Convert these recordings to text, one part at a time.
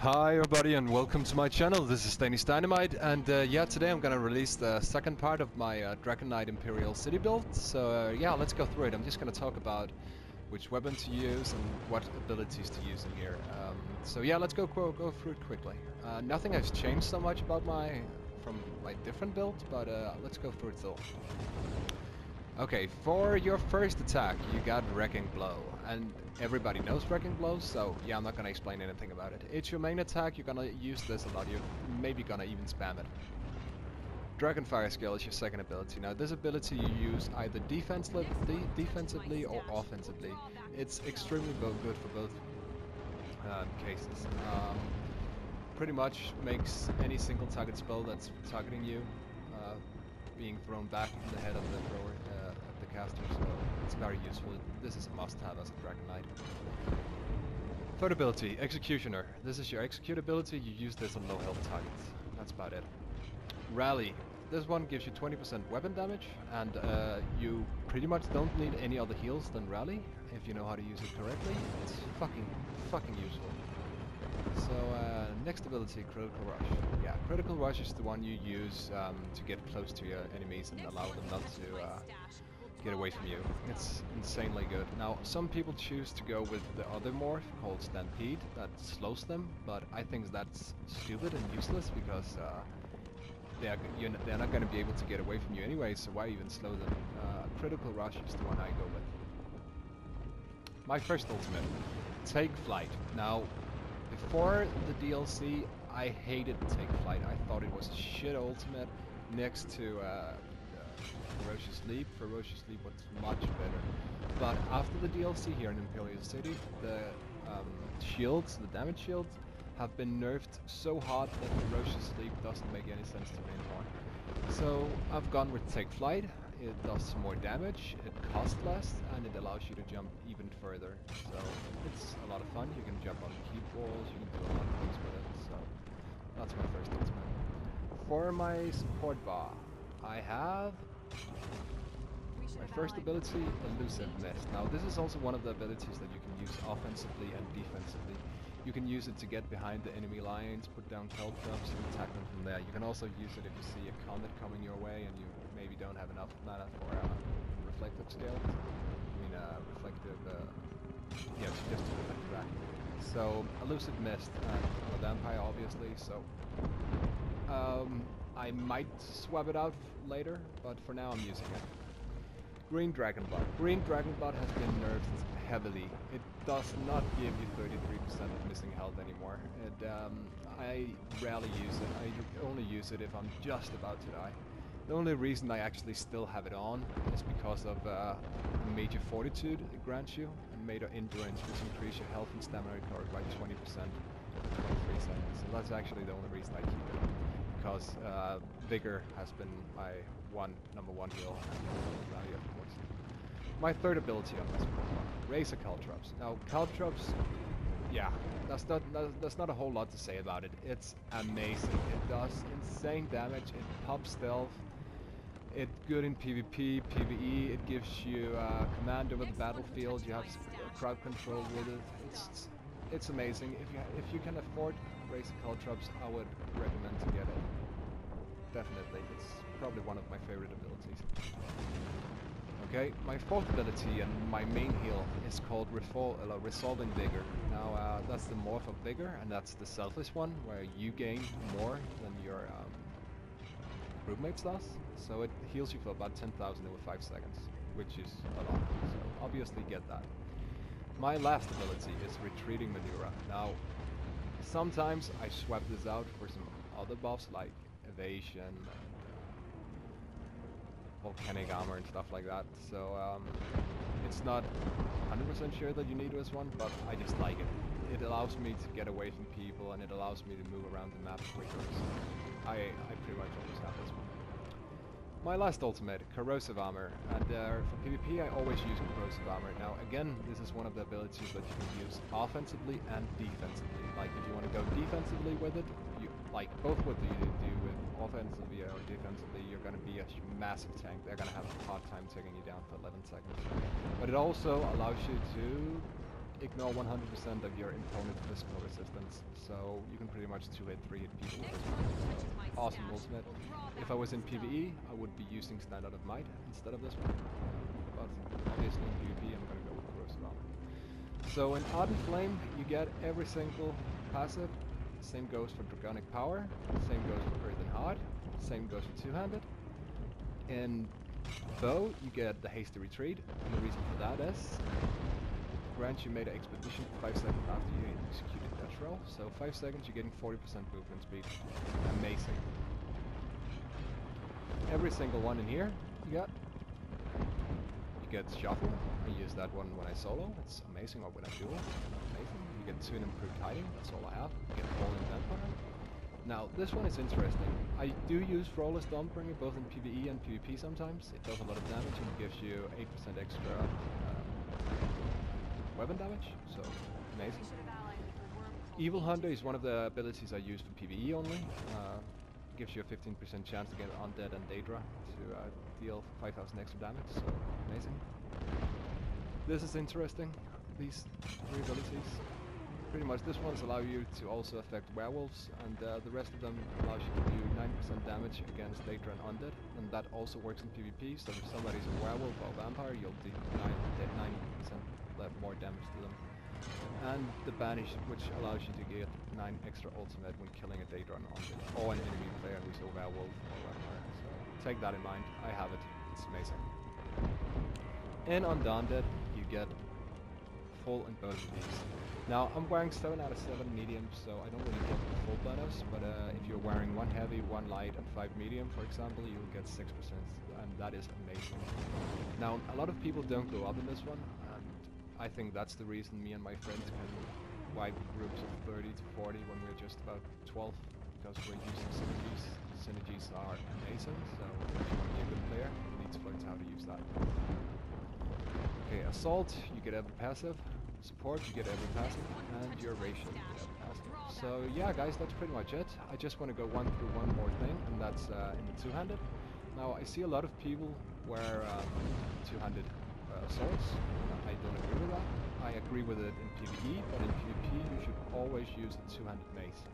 Hi everybody and welcome to my channel. This is Danish Dynamite, and yeah, today I'm gonna release the second part of my Dragon Knight Imperial city build. So yeah, let's go through it. I'm just gonna talk about which weapon to use and what abilities to use in here. So yeah, let's go through it quickly. Nothing has changed so much about from my different build, but let's go through it still. Okay, for your first attack, you got Wrecking Blow, and everybody knows Wrecking Blow, so yeah, I'm not gonna explain anything about it. It's your main attack, you're gonna use this a lot, you're maybe gonna even spam it. Dragonfire skill is your second ability. Now, this ability you use either defensively or offensively. It's extremely good for both cases. Pretty much makes any single target spell that's targeting you being thrown back in the head of the thrower, of the caster, so it's very useful. This is a must-have as a Dragon Knight. Third ability, Executioner. This is your execute ability, you use this on low health targets. That's about it. Rally. This one gives you 20% weapon damage, and you pretty much don't need any other heals than Rally, if you know how to use it correctly. It's fucking useful. So next ability, Critical Rush. Yeah, Critical Rush is the one you use to get close to your enemies and allow them not to get away from you. It's insanely good. Now, some people choose to go with the other morph called Stampede that slows them, but I think that's stupid and useless because they're not going to be able to get away from you anyway, so why even slow them? Critical Rush is the one I go with. My first ultimate, Take Flight. Now, before the DLC, I hated Take Flight. I thought it was a shit ultimate next to Ferocious Leap. Ferocious Leap was much better. But after the DLC here in Imperial City, the shields, the damage shields, have been nerfed so hard that Ferocious Leap doesn't make any sense to me anymore. So I've gone with Take Flight. It does some more damage, it costs less, and it allows you to jump even further. So it's a lot of fun. You can jump on keep walls, you can do a lot of things with it. So that's my first ultimate. For my support bar, I have my first ability, Elusive Mist. Now this is also one of the abilities that you can use offensively and defensively. You can use it to get behind the enemy lines, put down caltrops, and attack them from there. You can also use it if you see a comet coming your way and you maybe don't have enough mana for reflective scale. I mean, reflective, yeah, just to reflect back. So, Elusive Mist, I'm a vampire obviously, so I might swap it out later, but for now I'm using it. Green Dragon Blood. Green Dragon Blood has been nerfed heavily. It does not give you 33% of missing health anymore. I rarely use it. I only use it if I'm just about to die. The only reason I actually still have it on is because of Major Fortitude it grants you, and Major Endurance, which increase your health and stamina recovery by 20% for 23 seconds. So that's actually the only reason I keep it. Because Vigor has been my number one heal and value, of course. My third ability on this one, Razor Caltrops. Now, Caltrops, yeah, that's not a whole lot to say about it. It's amazing. It does insane damage. It pops stealth. It's good in PvP, PvE. It gives you command over the battlefield. You have crowd control with it. It's amazing. If you can afford Razor Caltrops, I would recommend to get it. Definitely, it's probably one of my favorite abilities. Okay, my fourth ability and my main heal is called Resolving Vigor. Now, that's the morph of Vigor, and that's the selfish one, where you gain more than your groupmates does. So it heals you for about 10,000 over 5 seconds, which is a lot, so obviously get that. My last ability is Retreating Maneuver. Now, sometimes I swap this out for some other buffs like Evasion and Volcanic Armor and stuff like that. So it's not 100% sure that you need this one, but I just like it. It allows me to get away from people and it allows me to move around the map quicker. So I pretty much always have this one. My last ultimate, Corrosive Armor, and for PvP I always use Corrosive Armor. Now again, this is one of the abilities that you can use offensively and defensively. Like if you want to go defensively with it, like both what you do with offensively or defensively, you're going to be a massive tank. They're going to have a hard time taking you down for 11 seconds. But it also allows you to ignore 100% of your opponent's physical resistance, so you can pretty much 2-hit, 3-hit people with this one. So, awesome ultimate. If I was in PvE, I would be using Standard of Might instead of this one. But obviously in PvP, I'm gonna go with Corrosive Armor. So in Ardent Flame, you get every single passive. Same goes for Draconic Power. Same goes for Earth and Heart. Same goes for two-handed. In Bow, you get the Hasty Retreat, and the reason for that is grants you made an expedition 5 seconds after you executed Dutch roll. So 5 seconds, you're getting 40% movement speed. Amazing. Every single one in here, you get Shuffle. I use that one when I solo. It's amazing, or when I duel. Amazing. You get 2 improved hiding. That's all I have. You get Fall in Vampire. Now, this one is interesting. I do use Flawless Dawnbringer both in PvE and PvP sometimes. It does a lot of damage and gives you 8% extra weapon damage, so amazing. Evil Hunter is one of the abilities I use for PvE only. Gives you a 15% chance to get Undead and Daedra to deal 5,000 extra damage, so amazing. This is interesting, these 3 abilities. Pretty much this one's allow you to also affect werewolves, and the rest of them allows you to do 9% damage against Daedra and Undead, and that also works in PvP, so if somebody's a werewolf or vampire, you'll do 9% more damage to them. And the Banish, which allows you to get 9 extra ultimate when killing a Daedra and Undead, or an enemy player who's a werewolf or vampire, so take that in mind. I have it, it's amazing. And on the Undead, you get full in both of these. Now, I'm wearing 7 out of 7 medium, so I don't really get the full bonus, but if you're wearing 1 heavy, 1 light, and 5 medium, for example, you'll get 6%, and that is amazing. Now, a lot of people don't go up in this one, and I think that's the reason me and my friends can wipe groups of 30 to 40 when we're just about 12, because we're using synergies. Synergies are amazing, so if you want to be a good player, you need to learn how to use that. Okay, Assault, you get every passive. Support, you get every passive, and your Ration, you get every passive. So yeah guys, that's pretty much it. I just want to go through one more thing, and that's in the two-handed. Now I see a lot of people wear two-handed swords, and I don't agree with that. I agree with it in PvE, but in PvP you should always use the two-handed mace.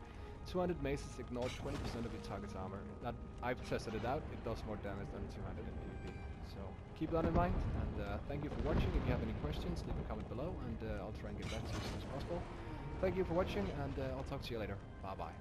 Two-handed maces ignore 20% of your target's armor. That, I've tested it out, it does more damage than two-handed in PvP. So keep that in mind, and thank you for watching. If you have any questions, leave a comment below, and I'll try and get back to you as soon as possible. Thank you for watching, and I'll talk to you later. Bye bye.